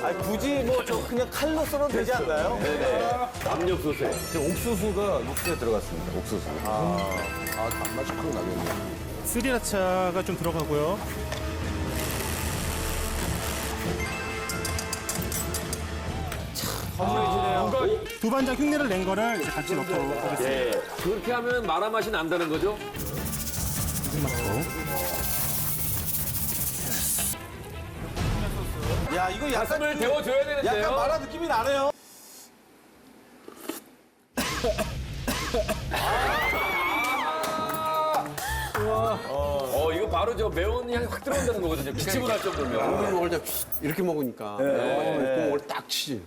아니, 굳이 뭐 저 그냥 칼로 썰어도 되지 않나요? 압력솥에. 옥수수가 육수에 들어갔습니다. 옥수수. 단맛이 확 나겠네. 스리라차가 좀 들어가고요. 허물해지네요. 두반장 흉내를 낸 거를 이제 같이 넣도록 하겠습니다. 예. 그렇게 하면 마라 맛이 난다는 거죠? 야, 이거 약간, 가슴을 데워줘야 되는데요. 약간 마라 느낌이 나네요. 이거 바로 저 매운 향이 확 들어온다는 거거든요. 기침을 할 정도면. 국물 먹을 때 이렇게 먹으니까 이렇게 먹을 딱 치지.